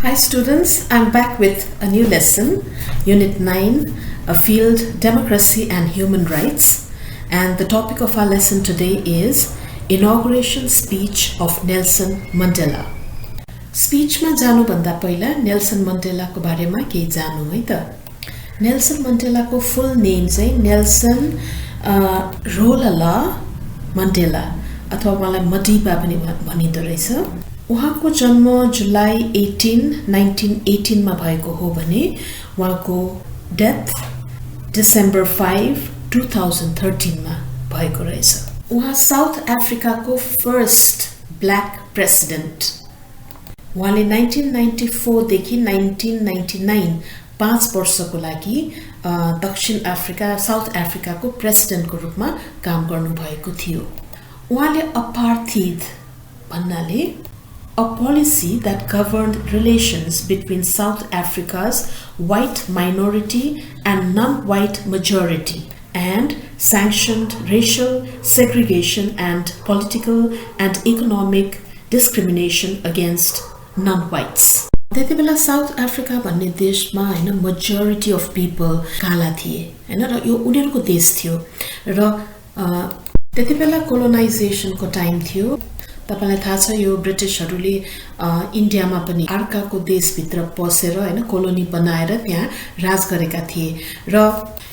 Hi students, I'm back with a new lesson, Unit 9, a field Democracy and Human Rights. And the topic of our lesson today is Inauguration Speech of Nelson Mandela. Speech ma janu bhanda पहिला Nelson Mandela को बारेमा केही जानु है त। Nelson Mandela को full name चाहिँ Nelson रोलला Mandela अथवा मलाई मडिबा पनि भनिदो रहेछ। उहाँको जन्म जुलाई 18, 1918 मा भएको हो भने उहाँको डेथ डिसेम्बर 5, 2013 मा भएको रहेछ। उहाँ साउथ अफ्रिकाको फर्स्ट ब्ल्याक प्रेसिडेन्ट। उहाँले 1994 देखि 1999 5 वर्षको लागि दक्षिण अफ्रिका साउथ अफ्रिकाको प्रेसिडेन्टको रूपमा काम गर्नु भएको थियो। उहाँले अपार्थाइड भन्नाले a policy that governed relations between South Africa's white minority and non-white majority and sanctioned racial segregation and political and economic discrimination against non-whites. त्यतिबेला साउथ अफ्रिका भन्ने देशमा हैन majority of people काला थिए हैन र यो उनीहरुको देश थियो र त्यतिबेला कोलोनाइजेसन को टाइम थियो। तपाईलाई थाहा छ यो ब्रिटिशहरुले इन्डियामा पनि अर्काको देशभित्र पसेर हैन कोलोनी बनाएर त्यहाँ राज गरेका थिए र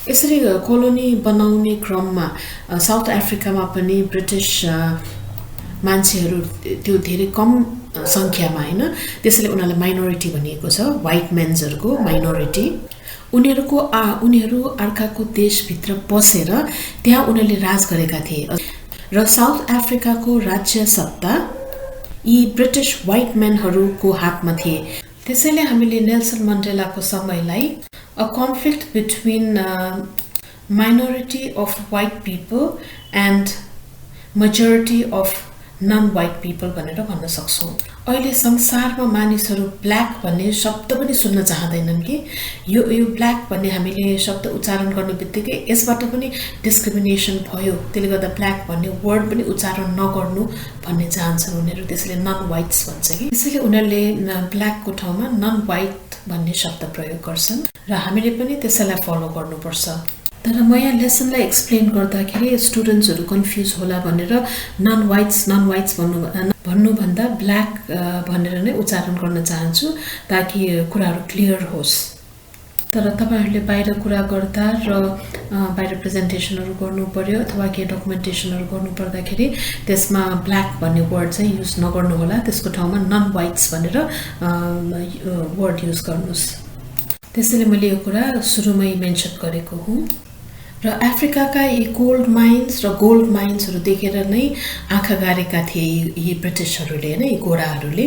यसरी कोलोनी बनाउने क्रममा साउथ अफ्रिकामा पनि ब्रिटिश मान्छेहरु त्यो धेरै कम संख्यामा हैन त्यसैले उनीहरुलाई माइनोरिटी भनिएको छ व्हाइट मेन्सहरुको माइनोरिटी। उनीहरु अर्काको देशभित्र पसेर त्यहाँ उनीहरुले राज गरेका थिए र साउथ अफ्रिकाको राज्य सत्ता यी ब्रिटिश व्हाइट मेनहरुको हातमा थिए। त्यसैले हामीले नेल्सन मण्डेलाको समयलाई a conflict between minority of white people and majority of non white people भनेर भन्न सक्छौं। अहिले संसारमा मानिसहरु ब्ल्याक भन्ने शब्द पनि सुन्न चाहदैनन् कि यो ब्ल्याक भन्ने हामीले शब्द उच्चारण गर्नेबित्तिकै यसबाट पनि डिस्क्रिमिनेसन भयो। त्यसले गर्दा ब्ल्याक भन्ने वर्ड पनि उच्चारण नगर्नु भन्ने चाहन्छन् उनीहरु। त्यसैले नन व्हाइट्स भन्छ कि त्यसैले उनीहरुले ब्ल्याक को ठाउँमा नन व्हाइट भन्ने शब्द प्रयोग गर्छन् र हामीले पनि त्यसैलाई फलो गर्नुपर्छ। तर म यहाँ लेसनलाई एक्सप्लेन गर्दाखेरि स्टुडेन्ट्सहरु कन्फ्युज होला भनेर नन व्हाइट्स भन्नु भन्दा ब्ल्याक भनेर नै उच्चारण गर्न चाहन्छु ताकि कुराहरु क्लियर होस्। तर तपाईहरुले बाहिर कुरा गर्दा र बाहिर प्रेजेन्टेसनहरु गर्नु पर्यो अथवा के डकुमेन्टेसनहरु गर्नु पर्दाखेरि त्यसमा ब्ल्याक भन्ने वर्ड चाहिँ युज नगर्नु होला। त्यसको ठाउँमा नन व्हाइट्स भनेर वर्ड युज गर्नुस्। त्यसैले मैले यो कुरा सुरुमै मेन्सन गरेको हुँ। र अफ्रिकाका यी गोल्ड माइन्स र गोल्ड माइन्सहरु देखेर नै आँखा गारेका थिए यी ब्रिटिशहरुले हैन यी गोराहरुले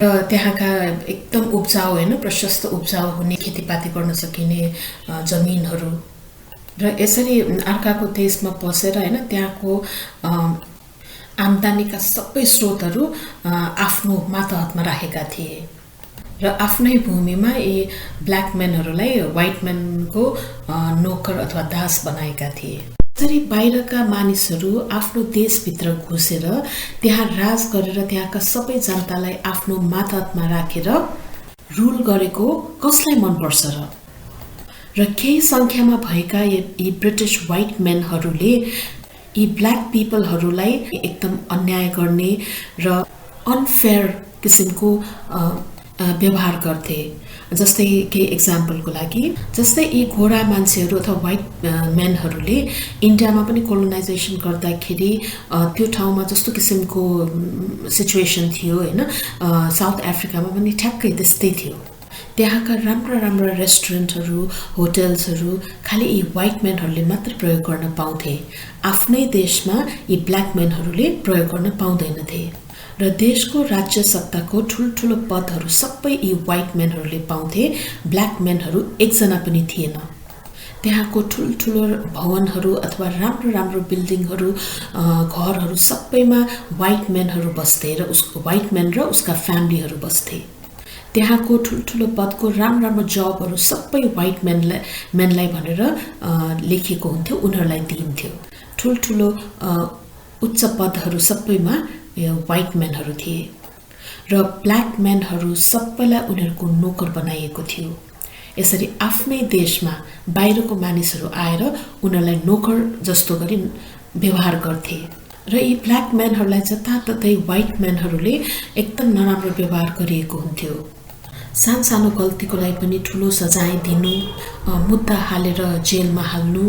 र त्यहाँका एकदम उब्जाउ हैन प्रशस्त उब्जाउ हुने खेतीपाती गर्न सकिने जमिनहरु र यसरी अर्काको देशमा पसेर हैन त्यहाँको आम्दानीका सबै स्रोतहरु आफ्नो मातहतमा राखेका थिए र आफ्नै भूमिमा यी ब्ल्याक मेनहरुलाई व्हाइट मेनको नोकर अथवा दास बनाएका थिए। यसरी बाहिरका मानिसहरु आफ्नो देशभित्र घुसेर त्यहाँ राज गरेर त्यहाँका सबै जनतालाई आफ्नो मातहतमा राखेर रुल गरेको कसलाई मन पर्छ र केही संख्यामा भएका यी ब्रिटिश व्हाइट मेनहरुले यी ब्ल्याक पिपलहरुलाई एकदम अन्याय गर्ने र अनफेयर किसिमको व्यवहार गर्थे। जस्तै के एक्जाम्पलको लागि जस्तै यी गोरा मान्छेहरु अथवा व्हाइट मेनहरुले इन्डियामा पनि कोलोनाइजेसन गर्दाखेरि त्यो ठाउँमा जस्तो किसिमको सिचुएसन थियो हैन साउथ अफ्रिकामा पनि ठ्याक्कै त्यस्तै थियो। त्यहाँका राम्रा रेस्टुरेन्टहरु होटल्सहरु खाली यी व्हाइट मेनहरुले मात्र प्रयोग गर्न पाउँथे। आफ्नै देशमा यी ब्ल्याक मेनहरुले प्रयोग गर्न पाउँदैनथे र देशको राज्य सत्ताको ठुलठुलो पदहरु सबै यी व्हाइट मेनहरुले पाउँथे। ब्ल्याक मेनहरु एकजना पनि थिएन। त्यहाँको ठुलठुलो भवनहरु अथवा राम्रो बिल्डिङहरु घरहरु सबैमा व्हाइट मेनहरु बस्थे र उसको व्हाइट मेन र उसका फ्यामिलीहरु बस्थे। त्यहाँको ठुलठुलो पदको राम्रो जबहरु सबै व्हाइट मेनलाई भनेर लेखिएको हुन्थ्यो उनीहरुलाई दिइन्थ्यो। ठुलठुलो उच्च पदहरु सबैमा व्हाइट मेनहरु थिए र ब्ल्याक म्यानहरू सबैलाई उनीहरूको नोकर बनाइएको थियो। यसरी आफ्नै देशमा बाहिरको मानिसहरू आएर उनीहरूलाई नोकर जस्तो गरी व्यवहार गर्थे र यी ब्ल्याक म्यानहरूलाई जताततै व्हाइट म्यानहरूले एकदम नराम्रो व्यवहार गरिएको हुन्थ्यो। सानो गल्तीको लागि पनि ठुलो सजाय दिनु, मुद्दा हालेर जेलमा हाल्नु।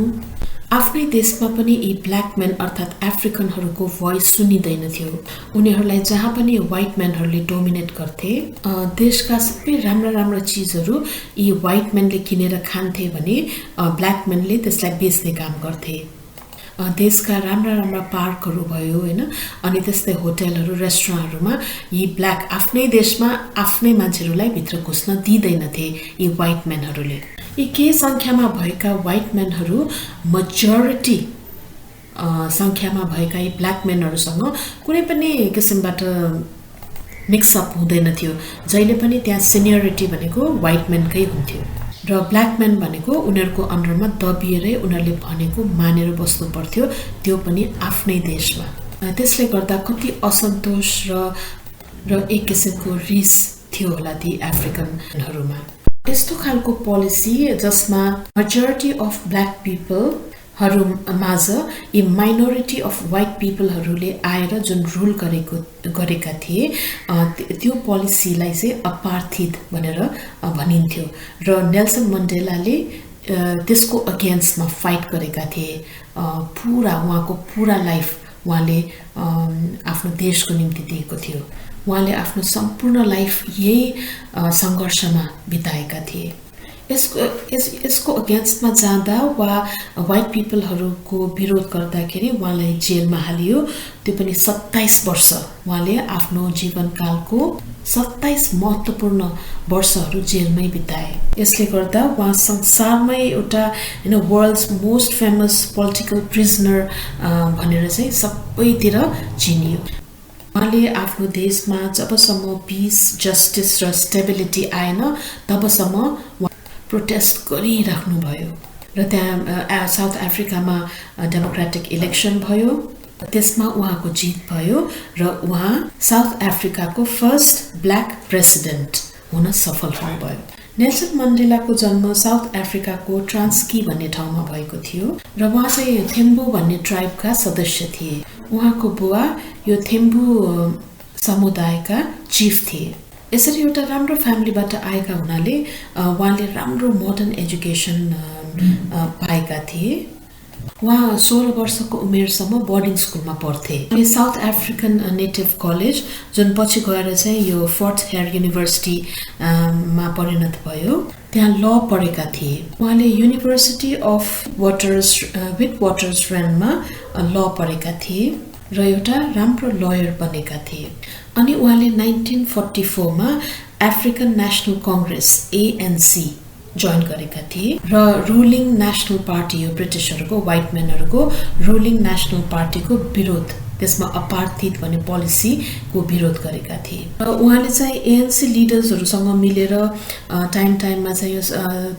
आफ्नै देशमा पनि यी ब्ल्याक म्यान अर्थात् अफ्रिकनहरूको भोइस सुनिँदैन थियो। उनीहरूलाई जहाँ पनि व्हाइट म्यानहरूले डोमिनेट गर्थे। देशका सबै राम्रा चिजहरू यी व्हाइट म्यानले किनेर खान्थे भने ब्ल्याक म्यानले त्यसलाई बेच्ने काम गर्थे। देशका राम्रा पार्कहरू भयो हैन, अनि त्यस्तै होटलहरू रेस्टुरेन्टहरूमा यी ब्ल्याक आफ्नै देशमा आफ्नै मान्छेहरूलाई भित्र घुस्न दिँदैनथे यी व्हाइट म्यानहरूले। यी केही सङ्ख्यामा भएका व्हाइट म्यानहरू मेजोरिटी सङ्ख्यामा भएका यी ब्ल्याक म्यानहरूसँग कुनै पनि किसिमबाट मिक्सअप हुँदैन थियो। जहिले पनि त्यहाँ सिनियरिटी भनेको व्हाइट म्यानकै हुन्थ्यो र ब्ल्याक म्यान भनेको उनीहरूको अन्डरमा दबिएरै उनीहरूले भनेको मानेर बस्नु पर्थ्यो, त्यो पनि आफ्नै देशमा। त्यसले गर्दा कति असन्तोष र एक किसिमको रिस थियो होला ती अफ्रिकनहरूमा। यस्तो खालको पोलिसी जसमा मेजोरिटी अफ ब्ल्याक पिपलहरू माझ यी माइनोरिटी अफ व्हाइट पिपलहरूले आएर जुन रुल गरेका थिए, त्यो पोलिसीलाई चाहिँ अपार्थिद भनेर भनिन्थ्यो र नेल्सन मण्डेलाले त्यसको अगेन्स्टमा फाइट गरेका थिए। उहाँको पुरा लाइफ उहाँले आफ्नो देशको निम्ति दिएको थियो। उहाँले आफ्नो सम्पूर्ण लाइफ यही सङ्घर्षमा बिताएका थिए। यसको अगेन्स्टमा जाँदा वा व्हाइट पिपलहरूको विरोध गर्दाखेरि उहाँलाई जेलमा हालियो। त्यो पनि 27 वर्ष। उहाँले आफ्नो जीवनकालको 27 महत्त्वपूर्ण वर्षहरू जेलमै बिताए। यसले गर्दा उहाँ संसारमै एउटा world's most famous political prisoner भनेर चाहिँ सबैतिर चिनियो। उहाँले आफ्नो देशमा जबसम्म पिस, जस्टिस र स्टेबिलिटी आएन तबसम्म प्रोटेस्ट गरिराख्नु भयो र त्यहाँ साउथ अफ्रिकामा डेमोक्रेटिक इलेक्सन भयो। त्यसमा उहाँको जित भयो र उहाँ साउथ अफ्रिकाको फर्स्ट ब्ल्याक प्रेसिडेन्ट हुन सफल हुनुभयो। नेल्सन मण्डेलाको जन्म साउथ अफ्रिकाको ट्रान्स्की भन्ने ठाउँमा भएको थियो र उहाँ चाहिँ थेम्बु भन्ने ट्राइबका सदस्य थिए। उहाँको बुवा यो थेम्बु समुदायका चिफ थिए। यसरी एउटा राम्रो फ्यामिलीबाट आएका हुनाले उहाँले राम्रो मोडर्न एजुकेसन पाएका थिए। उहाँ 16 वर्षको उमेरसम्म बोर्डिङ स्कुलमा पढ्थे। साउथ अफ्रिकन नेटिभ कलेज जुन पछि गएर चाहिँ यो फोर्ट हेयर युनिभर्सिटीमा परिणत भयो, त्यहाँ ल पढेका थिए। उहाँले युनिभर्सिटी अफ विटवाटरस्रयान्डमा ल पढेका थिए र एउटा राम्रो लयर बनेका थिए। अनि उहाँले 1944मा African National Congress ANC join गरेका थिए र रुलिङ नेसनल पार्टी, यो ब्रिटिसहरूको व्हाइट म्यानहरूको रुलिङ नेसनल पार्टीको विरोध, त्यसमा अपार्थिद भन्ने पोलिसीको विरोध गरेका थिए। र उहाँले चाहिँ ANC लिडर्सहरूसँग मिलेर टाइममा चाहिँ यो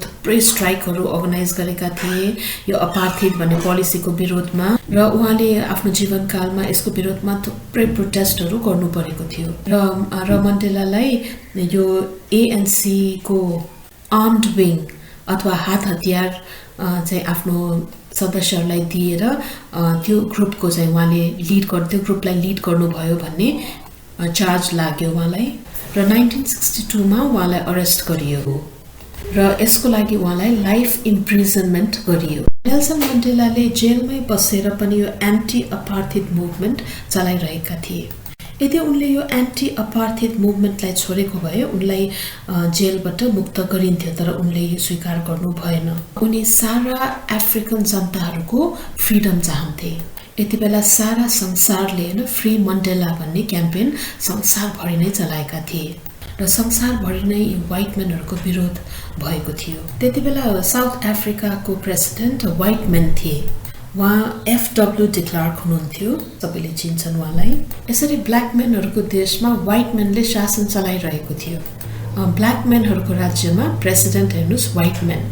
थुप्रै स्ट्राइकहरू अर्गनाइज गरेका थिए यो अपार्थिद भन्ने पोलिसीको विरोधमा। र उहाँले आफ्नो जीवनकालमा यसको विरोधमा थुप्रै प्रोटेस्टहरू गर्नु परेको थियो र मण्डेलालाई यो ANC को आर्म्ड विङ अथवा हात हतियार चाहिँ आफ्नो सदस्यहरूलाई दिएर त्यो ग्रुपको चाहिँ उहाँले त्यो ग्रुपलाई लिड गर्नुभयो भन्ने चार्ज लाग्यो उहाँलाई र 1962मा उहाँलाई अरेस्ट गरियो र यसको लागि उहाँलाई लाइफ इम्प्रिजनमेन्ट गरियो। नेल्सन मण्डेलाले जेलमै बसेर पनि यो एन्टी अपार्थिद मुभमेन्ट चलाइरहेका थिए। यदि उनले यो एन्टी अपार्थिद मुभमेन्टलाई छोडेको भए उनलाई जेलबाट मुक्त गरिन्थ्यो, तर उनले यो स्वीकार गर्नु भएन। उनी सारा अफ्रिकन जनताहरूको फ्रिडम चाहन्थे। यति बेला सारा संसारले फ्री मण्डेला भन्ने क्याम्पेन संसारभरि नै चलाएका थिए र संसारभरि नै व्हाइट म्यानहरूको विरोध भएको थियो। त्यति बेला साउथ अफ्रिकाको प्रेसिडेन्ट व्हाइट म्यान थिए। उहाँ FW de Klerk हुनुहुन्थ्यो, सबैले चिन्छन् उहाँलाई। यसरी ब्ल्याक म्यानहरूको देशमा व्हाइट म्यानले शासन चलाइरहेको थियो। ब्ल्याक म्यानहरूको राज्यमा प्रेसिडेन्ट हेर्नुहोस् व्हाइट म्यान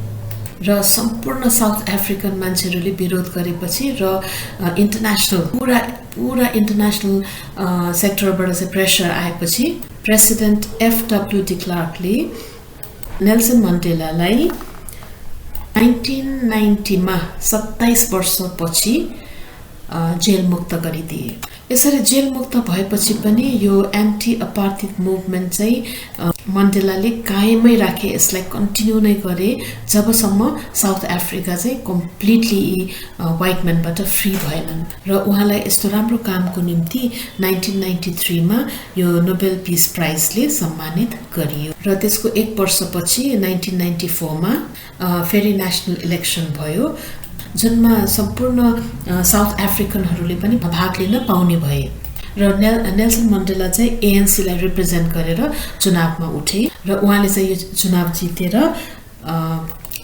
र सम्पूर्ण साउथ अफ्रिकन मान्छेहरूले विरोध गरेपछि र इन्टरनेसनल पुरा इन्टरनेसनल सेक्टरबाट चाहिँ प्रेसर आएपछि प्रेसिडेन्ट F.W. de Klerkले नेल्सन मण्डेलालाई 1990 मा 27 वर्षपछि जेल मुक्त गरिदिए। यसरी जेल मुक्त भएपछि पनि यो एन्टी अपार्थिड मुभमेन्ट चाहिँ मण्डेलाले कायमै राखे, यसलाई कन्टिन्यू नै गरे जबसम्म साउथ अफ्रिका चाहिँ कम्प्लिटली व्हाइटम्यानबाट फ्री भएनन्। र उहाँलाई यस्तो राम्रो कामको निम्ति 1993 मा यो नोबेल पिस प्राइजले सम्मानित गरियो। र त्यसको 1 वर्षपछि 1994 मा फेरि नेशनल इलेक्सन भयो, जुनमा सम्पूर्ण साउथ अफ्रिकनहरूले पनि भाग लिन पाउने भए। र नेल्सन मण्डेला चाहिँ ANC लाई रिप्रेजेन्ट गरेर चुनावमा उठे र उहाँले चाहिँ यो चुनाव जितेर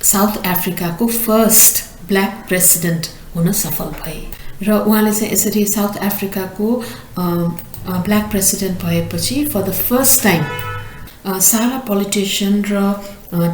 साउथ अफ्रिकाको फर्स्ट ब्ल्याक प्रेसिडेन्ट हुन सफल भए। र उहाँले चाहिँ यसरी साउथ अफ्रिकाको ब्ल्याक प्रेसिडेन्ट भएपछि फर द फर्स्ट टाइम सारा पोलिटिशियन र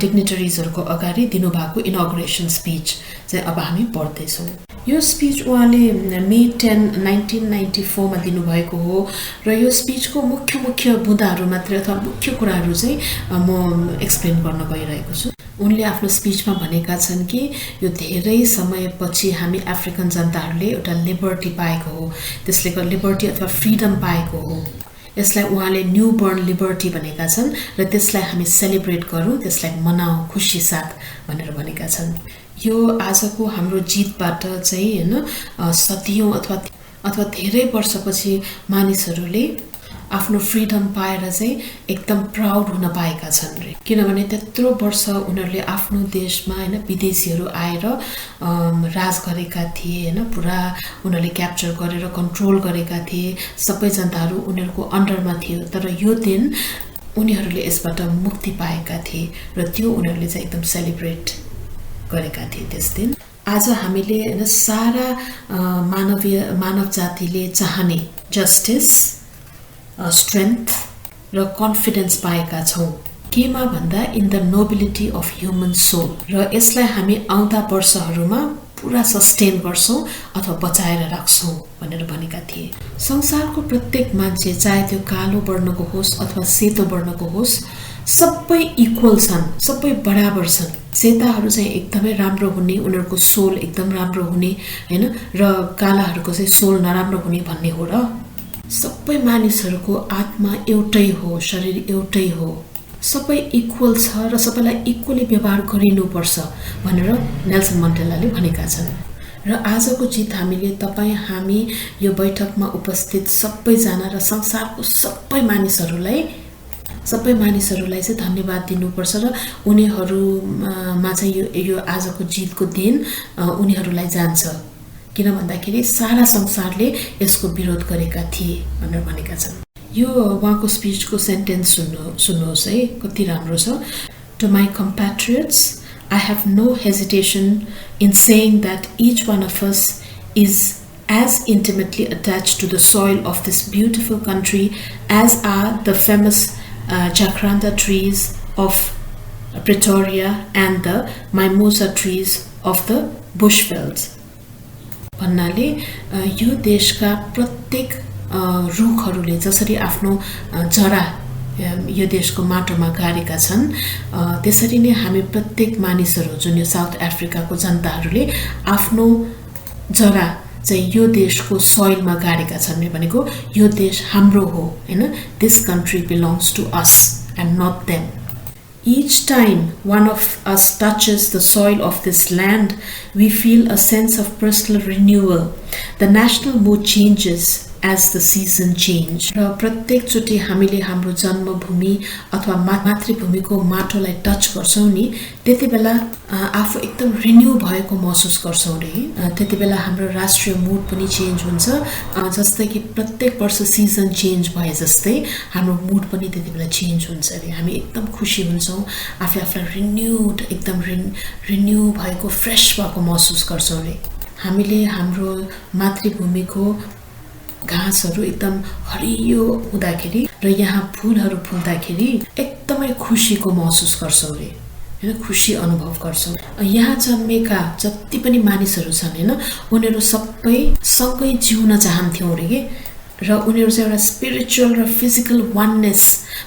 डिग्निटरिजहरुको अगाडि दिनुभएको इनॉग्रेशन स्पीच चाहिँ अब हामी पढ्दैछौँ। यो स्पीच उहाँले मे 10, 1994 मा दिनुभएको हो र यो स्पीचको मुख्य बुँदाहरू मात्र अथवा मुख्य कुराहरू चाहिँ म एक्सप्लेन गर्न गइरहेको छु। उनले आफ्नो स्पीचमा भनेका छन् कि यो धेरै समयपछि हामी अफ्रिकन जनताहरूले एउटा लिबर्टी पाएको हो, त्यसले गर्दा लिबर्टी अथवा फ्रीडम पाएको हो। यसलाई उहाँले न्यू बर्न लिबर्टी भनेका छन् र त्यसलाई हामी सेलिब्रेट गरौँ, त्यसलाई मनाऊ खुशी साथ भनेर भनेका छन्। यो आजको हाम्रो जितबाट चाहिँ हैन सदियौं अथवा धेरै वर्षपछि मानिसहरूले आफ्नो फ्रीडम पाएर चाहिँ एकदम प्राउड हुन पाएका छन् रे। किनभने त्यत्रो वर्ष उनीहरूले आफ्नो देशमा हैन विदेशीहरू आएर राज गरेका थिए, हैन पुरा उनीहरूले क्याप्चर गरेर कन्ट्रोल गरेका थिए, सबै जनताहरू उनीहरूको अन्डरमा थियो। तर यो दिन उनीहरूले यसबाट मुक्ति पाएका थिए र त्यो उनीहरूले चाहिँ एकदम सेलिब्रेट गरेका थिए त्यस दिन। आज हामीले हैन सारा मानव जातिले चाहने जस्टिस, स्ट्रेंथ र कन्फिडेन्स पाएका छौं। केमा भन्दा in the nobility of human soul. र यसलाई हामी आउँदा वर्षहरूमा पुरा सस्टेन गर्छौं अथवा बचाएर राख्छौं भनेर भनेका थिए। संसारको प्रत्येक मान्छे चाहे त्यो कालो वर्णको होस् अथवा सेतो वर्णको होस्, सबै इक्वल छन्, सबै बराबर छन्। सेताहरू चाहिँ एकदमै राम्रो हुने, उनीहरूको सोल एकदम राम्रो हुने हैन, र कालाहरूको चाहिँ सोल नराम्रो हुने भन्ने हो र? सबै मानिसहरूको आत्मा एउटै हो, शरीर एउटै हो, सबै इक्वल छ र सबैलाई इक्वली व्यवहार गरिनुपर्छ भनेर नेल्सन मण्डेलाले भनेका छन्। र आजको जित हामीले हामी यो बैठकमा उपस्थित सबैजना र संसारको सबै मानिसहरूलाई चाहिँ धन्यवाद दिनुपर्छ र उनीहरूमा चाहिँ यो आजको जितको दिन उनीहरूलाई जान्छ। किन भन्दाखेरि सारा संसारले यसको विरोध गरेका थिए भनेर भनेका छन्। यो उहाँको स्पीचको सेन्टेन्स सुन्नुहोस् है, कति राम्रो छ। To my compatriots, I have no hesitation in saying that each one of us is as intimately attached to the soil of this beautiful country as are the famous jacaranda trees of Pretoria and the mimosa trees of the bushvelds. भन्नाले यो देशका प्रत्येक रुखहरूले जसरी आफ्नो जरा यो देशको माटोमा गाडेका छन्, त्यसरी नै हामी प्रत्येक मानिसहरू जुन यो साउथ अफ्रिकाको जनताहरूले आफ्नो जरा चाहिँ यो देशको सोइलमा गाडेका छन्। भनेको यो देश हाम्रो हो हैन, this country belongs to us and not them. Each time one of us touches the soil of this land, we feel a sense of personal renewal. The national mood changes as the season change. र प्रत्येक चोटि हामीले हाम्रो जन्मभूमि अथवा मातृभूमिको माटोलाई touch गर्छौं नि, त्यतिबेला आफू एकदम रिन्यू भएको महसुस गर्छौं रे। त्यतिबेला हाम्रो राष्ट्रिय मुड पनि चेन्ज हुन्छ, जस्तै कि प्रत्येक वर्ष सिजन चेन्ज भए जस्तै हाम्रो मुड पनि त्यतिबेला चेन्ज हुन्छ रे। हामी एकदम खुसी हुन्छौं, आफूलाई रिन्यूड एकदम रिन्यू भएको फ्रेश भएको महसुस गर्छौं रे। हामीले हाम्रो मातृभूमिको घाँसहरू एकदम हरियो हुँदाखेरि र यहाँ फूलहरू फुल्दाखेरि एकदमै खुसीको महसुस गर्छौं रे, हैन, खुसी अनुभव गर्छौं। यहाँ जन्मेका जति पनि मानिसहरू छन् हैन, उनीहरू सबै सँगै जिउन चाहन्थ्यौं रे के। र उनीहरु चाहिँ एउटा स्पिरिचुअल र फिजिकल वननेस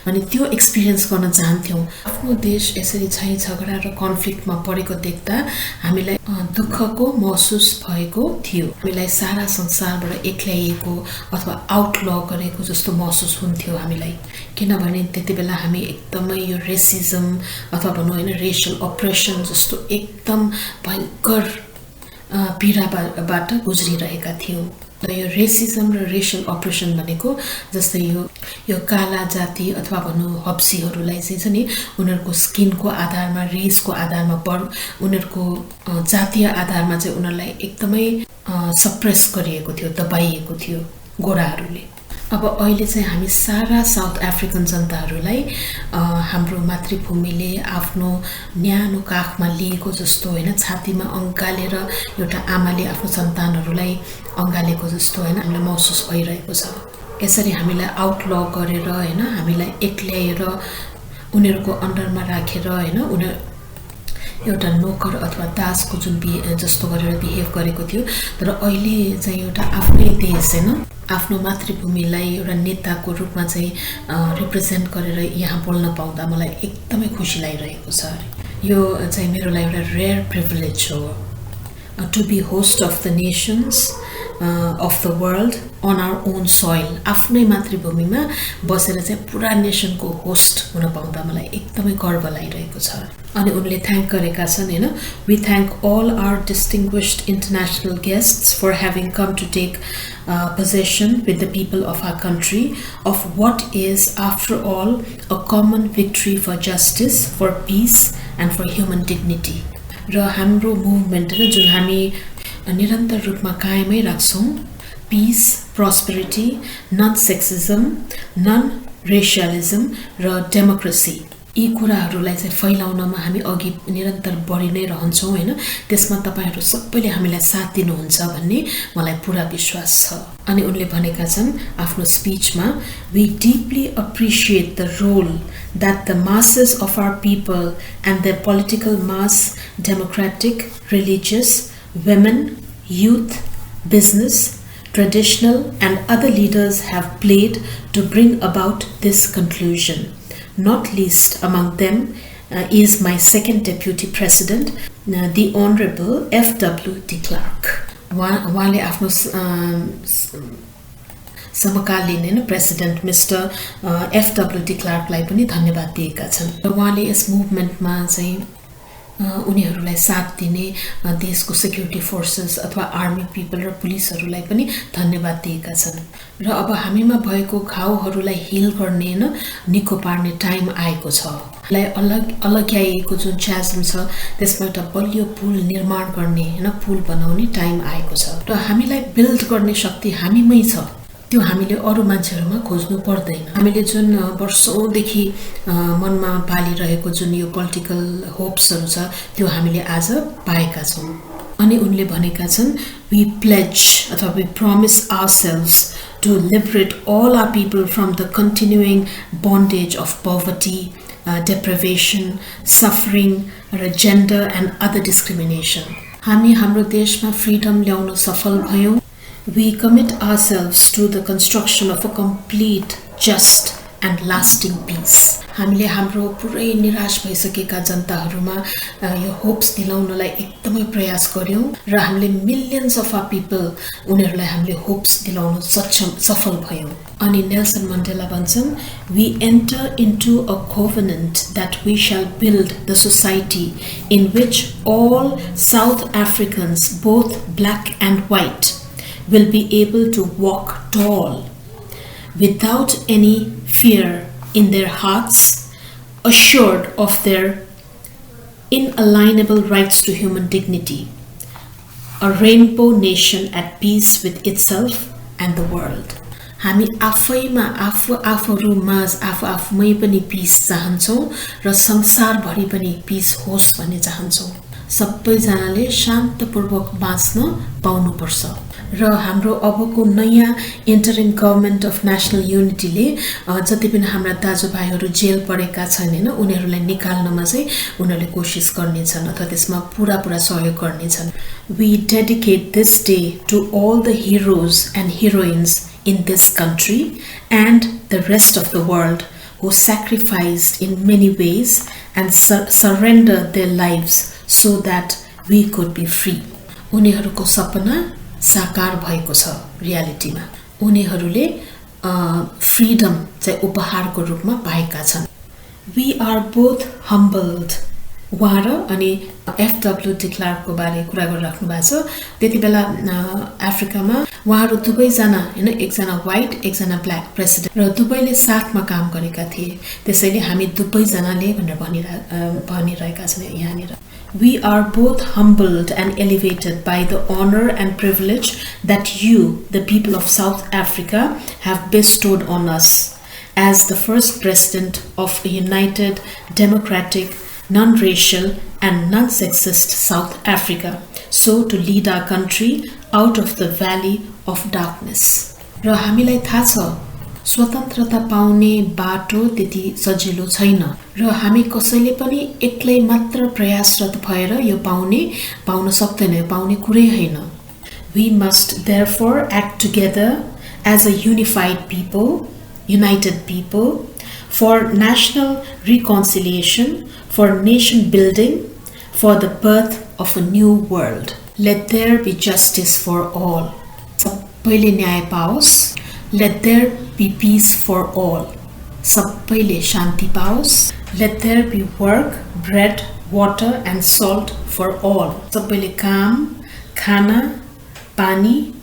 भने त्यो एक्सपिरियन्स गर्न चाहन्थ्यौं आफ्नो देश यसरी झै झगडा र कन्फ्लिक्टमा परेको देख्दा हामीलाई दुःखको महसुस भएको थियो हामीलाई सारा संसारबाट एक्ल्याइएको अथवा आउटल गरेको जस्तो महसुस हुन्थ्यो हामीलाई किनभने त्यतिबेला हामी एकदमै यो रेसिजम अथवा भनौं हैन रेशियल अप्रेसन जस्तो एकदम भयंकर पीडाबाट गुज्रिरहेका थियौं र यो रेसिजम र रेशियल अप्रेसन भनेको जस्तै यो काला जाति अथवा भनौं हब्सीहरुलाई चाहिँ नि उनीहरुको स्किनको आधारमा रेसको आधारमा उनीहरुको जातीय आधारमा चाहिँ उनीहरुलाई एकदमै सप्रेस गरिएको थियो दबाइएको थियो गोराहरुले अब अहिले चाहिँ हामी सारा साउथ अफ्रिकन जनताहरुलाई हाम्रो मातृभूमिले आफ्नो न्यानो काखमा लिएको जस्तो हैन छातीमा अंगालेर एउटा आमाले आफ्नो सन्तानहरुलाई अंगालेको जस्तो हैन हामीलाई महसुस भइरहेको छ यसरी हामीलाई आउटल गरेर हैन हामीलाई एक्ल्याएर उनीहरुको अन्डरमा राखेर हैन एउटा नोकर अथवा दासको जुन जस्तो गरेर बिहेभ गरेको थियो तर अहिले चाहिँ एउटा आफ्नै देश हैन आफ्नो मातृभूमिलाई एउटा नेताको रूपमा चाहिँ रिप्रेजेन्ट गरेर यहाँ बोल्न पाउँदा मलाई एकदमै खुसी लागिरहेको छ यो चाहिँ मेरो लागि एउटा रेयर प्रिभिलेज हो to be host of the nations of the world on our own soil आफ्नै मातृभूमिमा बसेर चाहिँ पुरा नेसनको होस्ट हुन पाउँदा मलाई एकदमै गर्व लागिरहेको छ अनि उनले थ्यांक गरेका छन् हैन we thank all our distinguished international guests for having come to take possession with the people of our country of what is after all a common victory for justice for peace and for human dignity र हाम्रो movement हैन जुन हामी निरन्तर रूपमा कायमै राख्छौं piece prosperity non सेक्सिजम non रेशियलिजम र democracy यी कुराहरुलाई चाहिँ फैलाउनमा हामी अघि निरन्तर बढी नै रहन्छौं हैन त्यसमा तपाईहरु सबैले हामीलाई साथ दिनुहुन्छ भन्ने मलाई पूरा विश्वास छ अनि उनले भनेका छन् आफ्नो स्पीचमा we deeply appreciate the role that the masses of our people and their political mass democratic religious women youth business traditional and other leaders have played to bring about this conclusion not least among them is my second deputy president the honorable F.W. de Klerk उहाँले आफ्नो समकालीन हैन president mister F.W. de Klerk लाई पनि धन्यवाद दिएका छन् र उहाँले यस मुभमेन्टमा चाहिँ उनीहरुलाई साथ दिने देशको सेक्युरिटी फोर्सेस अथवा आर्मी पिपल र पुलिसहरुलाई पनि धन्यवाद दिएका छन् र अब हामीमा भएको घाउहरुलाई हिल गर्ने हैन निको पार्ने टाइम आएको छ लाई अलग्याएको जुन च्याजम छ त्यसमा एउटा बलियो पुल निर्माण गर्ने हैन पुल बनाउने टाइम आएको छ र हामीलाई बिल्ड गर्ने शक्ति हामीमै छ त्यो हामीले अरु मान्छेहरुमा खोज्नु पर्दैन हामीले जुन वर्षौंदेखि मनमा पालिरहेको जुन यो पोलिटिकल होप्सहरु छ त्यो हामीले आज पाएका छौं अनि उनले भनेका छन् we pledge अथवा we promise ourselves to liberate all our people from the continuing bondage of poverty deprivation suffering gender and other discrimination हामी हाम्रो देशमा फ्रीडम ल्याउन सफल भयौं we commit ourselves to the construction of a complete just and lasting peace हामीले हाम्रो पुरै निराश भइसकेका जनताहरुमा यो होप्स दिलाउनलाई एकदमै प्रयास गर्यौं र हामीले मिलियन्स अफ आवर पिपल उनीहरुलाई हामीले होप्स दिलाउन सफल भयौं अनि नेल्सन मण्डेला भन्छन् we enter into a covenant that we shall build the society in which all South Africans both black and white will be able to walk tall without any fear in their hearts assured of their inalienable rights to human dignity a rainbow nation at peace with itself and the world हामी आफैमा आफूहरुमा आफूमै पनि piece चाहन्छौं र संसारभरि पनि piece होस् भन्ने चाहन्छौं सबै जनाले शान्तपूर्वक बाँच्न पाउनु पर्छ र हाम्रो अबको नयाँ इन्टरिम गभर्नमेन्ट अफ नेशनल युनिटीले जति पनि हाम्रा दाजुभाइहरु जेल परेका छन् हैन उनीहरुलाई निकाल्नमा चाहिँ उनीहरुले कोशिश गर्नेछन् अथवा त्यसमा पूरा सहयोग गर्नेछन् we dedicate this day to all the heroes and heroines in this country and the rest of the world who sacrificed in many ways and surrendered their lives so that we could be free. उनीहरूको सपना साकार भएको छ रियालिटीमा उनीहरूले freedom चाहिँ उपहारको रूपमा पाएका छन् We are both humbled उहाँ र अनि FW de Klerk को बारे कुरा गरिराख्नु भएको छ त्यतिबेला अफ्रिकामा उहाँहरू दुवै जना हैन एकजना व्हाइट एकजना ब्ल्याक प्रेसिडेन्ट र दुवैले साथमा काम गरेका थिए त्यसैले हामी दुवै जनाले भनेर भनिरहेका छौं यहाँनिर We are both humbled and elevated by the honor and privilege that you, the people of South Africa, have bestowed on us as the first president of a united, democratic, non-racial and non-sexist South Africa, so to lead our country out of the valley of darkness. र हामीलाई थाहा छ स्वतन्त्रता पाउने बाटो त्यति सजिलो छैन र हामी कसैले पनि एक्लै मात्र प्रयासरत भएर यो पाउन सक्दैन यो पाउने कुरै हैन We must therefore act together as a united people for national reconciliation, for nation building, for the birth of a new world. Let there be justice for all. सबैले न्याय पाओस्. Let there be peace for all. सबैले शान्ति पाओस्. Let there be work, bread, water and salt for all. सबैले काम, खाना, पानी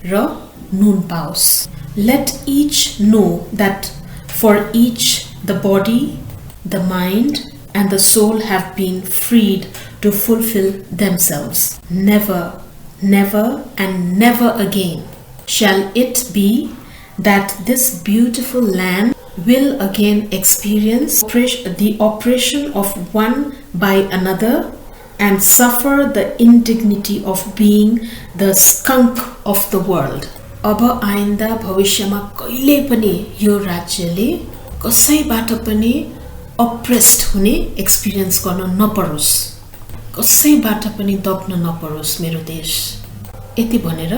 र नुन पाओस्. Let each know that for each the body, the mind and the soul have been freed to fulfill themselves. Never, never and never again shall it be that this beautiful land will again experience the oppression of one by another and suffer the indignity of being the skunk of the world. अब आइन्दा भविष्यमा कहिले पनि यो राज्यले कसैबाट पनि apprised हुने एक्सपिरियन्स गर्न नपरोस् कसैबाट पनि दब्न नपरोस् मेरो देश यति भनेर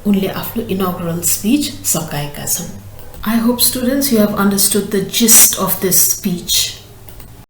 उनले आफ्नो इनॉग्रल स्पीच सकाएका छन् I hope students you have understood the gist of this speech